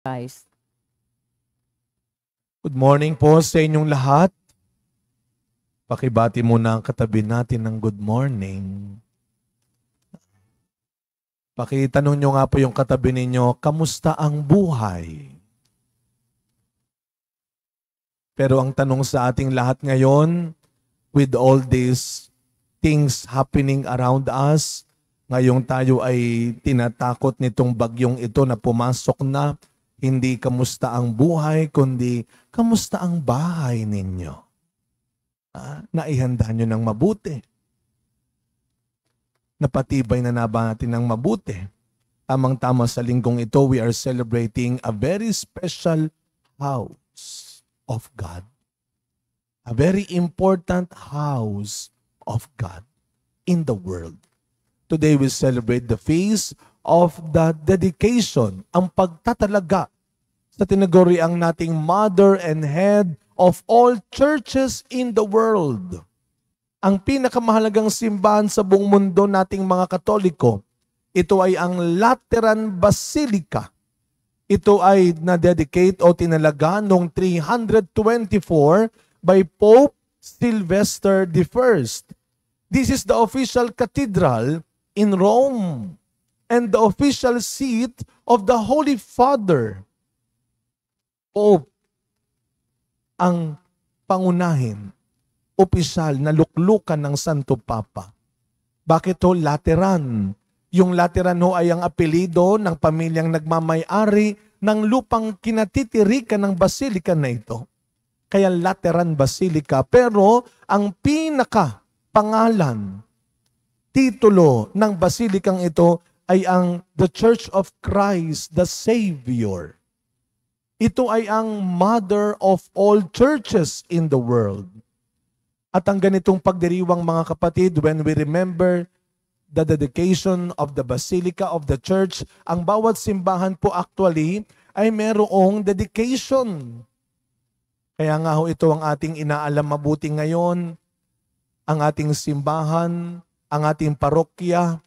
Christ. Good morning po sa inyong lahat. Pakibati muna ang katabi natin ng good morning. Pakitanong nyo nga po yung katabi ninyo, kamusta ang buhay? Pero ang tanong sa ating lahat ngayon, with all these things happening around us, ngayong tayo ay tinatakot nitong bagyong ito na pumasok na, hindi kamusta ang buhay, kundi kamusta ang bahay ninyo? Naihanda nyo ng mabuti. Napatibay na ba natin ng mabuti? Tamang-tama sa linggong ito, we are celebrating a very special house of God. A very important house of God in the world. Today we celebrate the feast of the dedication, ang pagtatalaga sa tinaguriang nating mother and head of all churches in the world. Ang pinakamahalagang simbahan sa buong mundo nating mga Katoliko, ito ay ang Lateran Basilica. Ito ay na-dedicate o tinalaga noong 324 by Pope Sylvester I. This is the official cathedral in Rome and the official seat of the Holy Father. Pope ang pangunahin, opisyal na luklukan ng Santo Papa. Bakit ho Lateran? Yung Lateran ho ay ang apelido ng pamilyang nagmamay-ari ng lupang kinatitirikan ng basilika na ito. Kaya Lateran Basilica. Pero ang pinaka pangalan, titulo ng basilikang ito ay ang The Church of Christ the Savior. Ito ay ang mother of all churches in the world. At ang ganitong pagdiriwang mga kapatid, when we remember the dedication of the Basilica of the Church, ang bawat simbahan po actually ay merong dedication. Kaya nga ho ito ang ating inaalam mabuti ngayon, ang ating simbahan, ang ating parokya,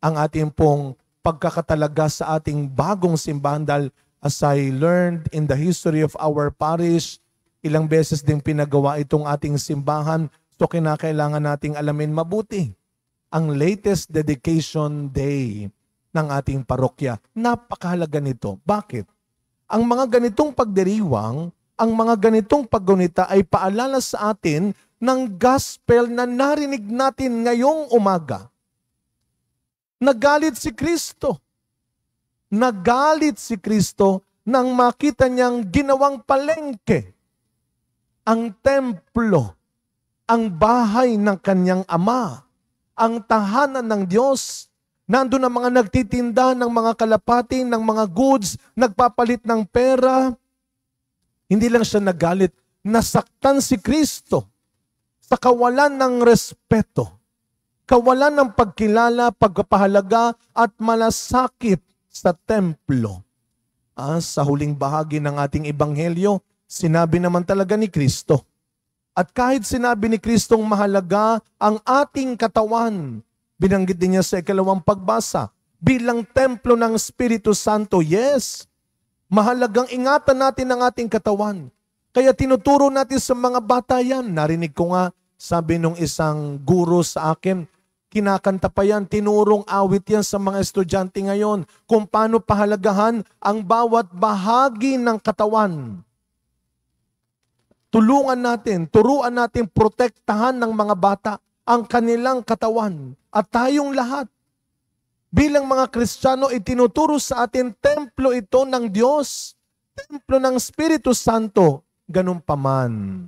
ang ating pong pagkakatalaga sa ating bagong simbahan dahil as I learned in the history of our parish, ilang beses din pinagawa itong ating simbahan, so kinakailangan nating alamin mabuti ang latest dedication day ng ating parokya. Napakahalaga nito. Bakit? Ang mga ganitong pagdiriwang, ang mga ganitong paggunita ay paalala sa atin ng gospel na narinig natin ngayong umaga. Nagalit si Kristo. Nagalit si Kristo nang makita niyang ginawang palengke ang templo, ang bahay ng kanyang ama, ang tahanan ng Diyos. Nandun ang mga nagtitinda ng mga kalapati, ng mga goods, nagpapalit ng pera. Hindi lang siya nagalit, nasaktan si Kristo sa kawalan ng respeto, kawalan ng pagkilala, pagpapahalaga at malasakit sa templo. Sa huling bahagi ng ating ebanghelyo, sinabi naman talaga ni Kristo. At kahit sinabi ni Kristong mahalaga ang ating katawan, binanggit din niya sa ikalawang pagbasa, bilang templo ng Espiritu Santo, yes, mahalagang ingatan natin ang ating katawan. Kaya tinuturo natin sa mga bata yan. Narinig ko nga, sabi nung isang guro sa akin, kinakanta pa yan, tinurong awit yan sa mga estudyante ngayon kung paano pahalagahan ang bawat bahagi ng katawan. Tulungan natin, turuan natin protektahan ng mga bata ang kanilang katawan. At tayong lahat, bilang mga Kristiyano, itinuturo sa atin, templo ito ng Diyos, templo ng Espiritu Santo. Ganun pa man,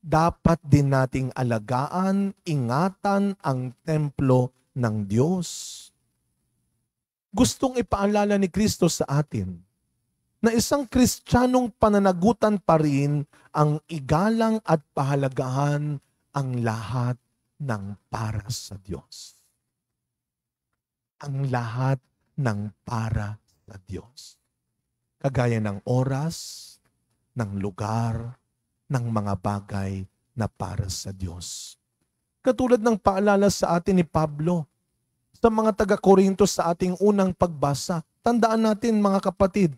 dapat din nating alagaan, ingatan ang templo ng Diyos. Gustong ipaalala ni Kristo sa atin na isang Kristiyanong pananagutan pa rin ang igalang at pahalagahan ang lahat ng para sa Diyos. Ang lahat ng para sa Diyos. Kagaya ng oras, ng lugar, ng mga bagay na para sa Diyos. Katulad ng paalala sa atin ni Pablo sa mga taga-Korinto sa ating unang pagbasa, tandaan natin mga kapatid,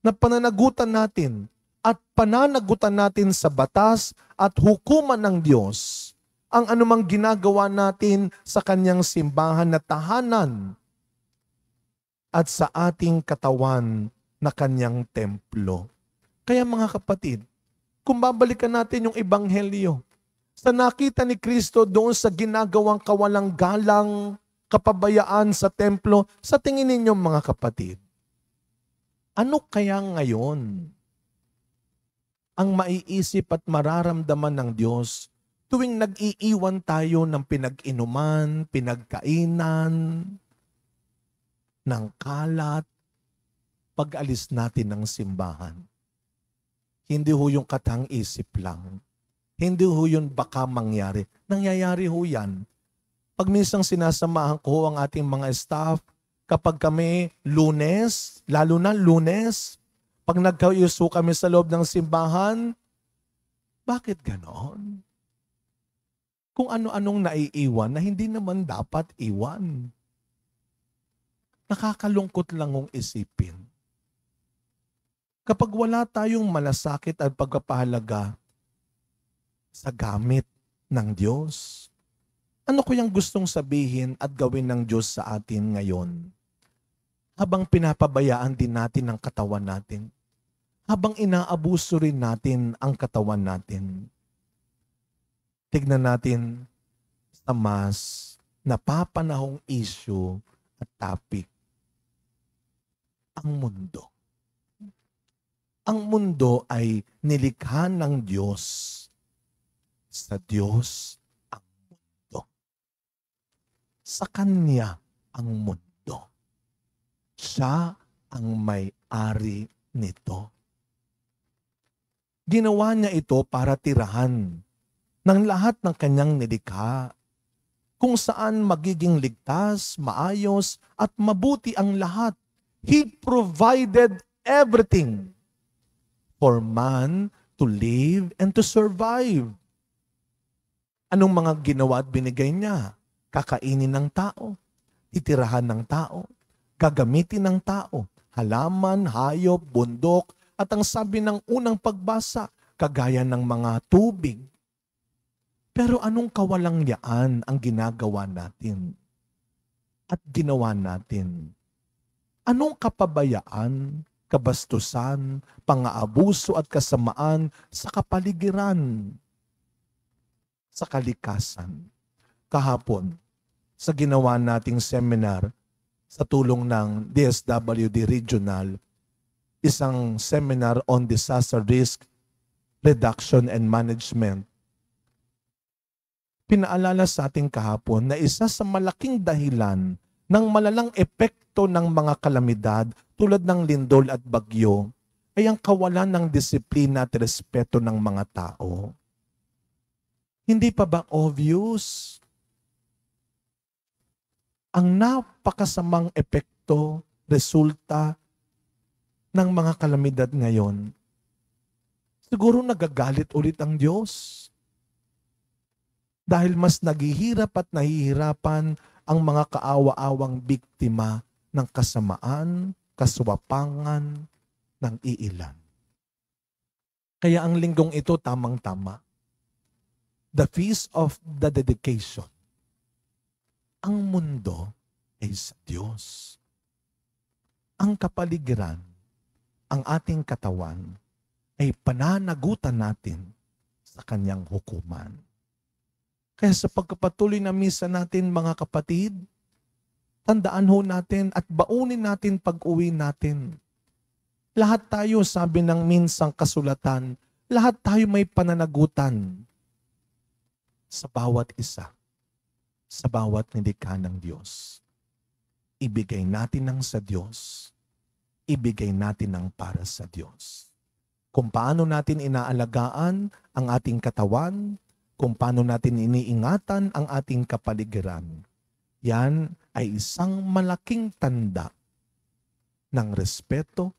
na pananagutan natin at pananagutan natin sa batas at hukuman ng Diyos ang anumang ginagawa natin sa kanyang simbahan na tahanan at sa ating katawan na kanyang templo. Kaya mga kapatid, kung babalikan natin yung ebanghelyo, sa nakita ni Kristo doon sa ginagawang kawalang galang, kapabayaan sa templo, sa tingin ninyo mga kapatid, ano kaya ngayon ang maiisip at mararamdaman ng Diyos tuwing nag-iiwan tayo ng pinag-inuman, pinagkainan, ng kalat, pag-alis natin ng simbahan? Hindi ho yung katang-isip lang. Hindi ho yun baka mangyari. Nangyayari ho yan. Pag minsang sinasamahan ko ang ating mga staff, kapag kami Lunes, lalo na Lunes, pag nagkauso kami sa loob ng simbahan, bakit ganon? Kung ano-anong naiiwan na hindi naman dapat iwan. Nakakalungkot lang ang isipin. Kapag wala tayong malasakit at pagpapahalaga sa gamit ng Diyos, ano ko yung gustong sabihin at gawin ng Diyos sa atin ngayon? Habang pinapabayaan din natin ang katawan natin, habang inaabuso rin natin ang katawan natin, tignan natin sa mas napapanahong issue at topic, ang mundo. Ang mundo ay nilikha ng Diyos. Sa Diyos ang mundo. Sa Kanya ang mundo. Siya ang may-ari nito. Ginawa niya ito para tirahan ng lahat ng kanyang nilikha, kung saan magiging ligtas, maayos, at mabuti ang lahat. He provided everything for man to live and to survive. Anong mga ginawa at binigay niya? Kakainin ng tao, titirahan ng tao, gagamitin ng tao, halaman, hayop, bundok, at ang sabi ng unang pagbasa, kagaya ng mga tubig. Pero anong kawalangyaan ang ginagawa natin at ginawa natin? Anong kapabayaan, kabastusan, pang-aabuso at kasamaan sa kapaligiran, sa kalikasan? Kahapon, sa ginawa nating seminar sa tulong ng DSWD Regional, isang seminar on disaster risk reduction and management, pinaalala sa ating kahapon na isa sa malaking dahilan ng malalang epekto ng mga kalamidad tulad ng lindol at bagyo ay ang kawalan ng disiplina at respeto ng mga tao. Hindi pa ba obvious ang napakasamang epekto, resulta ng mga kalamidad ngayon? Siguro nagagalit ulit ang Diyos. Dahil mas naghihirap at nahihirapan ang mga kaawa-awang biktima ng kasamaan, kaswapangan ng iilan. Kaya ang linggong ito tamang-tama. The Feast of the Dedication. Ang mundo ay sa Diyos. Ang kapaligiran, ang ating katawan, ay pananagutan natin sa kanyang hukuman. Kaya sa pagkapatuloy na misa natin mga kapatid, tandaan ho natin at baunin natin pag-uwi natin. Lahat tayo, sabi ng minsang kasulatan, lahat tayo may pananagutan sa bawat isa, sa bawat nilikha ng Diyos. Ibigay natin ang sa Diyos, ibigay natin ang para sa Diyos. Kung paano natin inaalagaan ang ating katawan, kung paano natin iniingatan ang ating kapaligiran, yan ay isang malaking tanda ng respeto,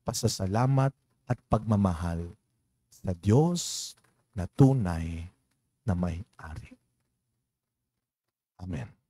pasasalamat at pagmamahal sa Diyos na tunay na may-ari. Amen.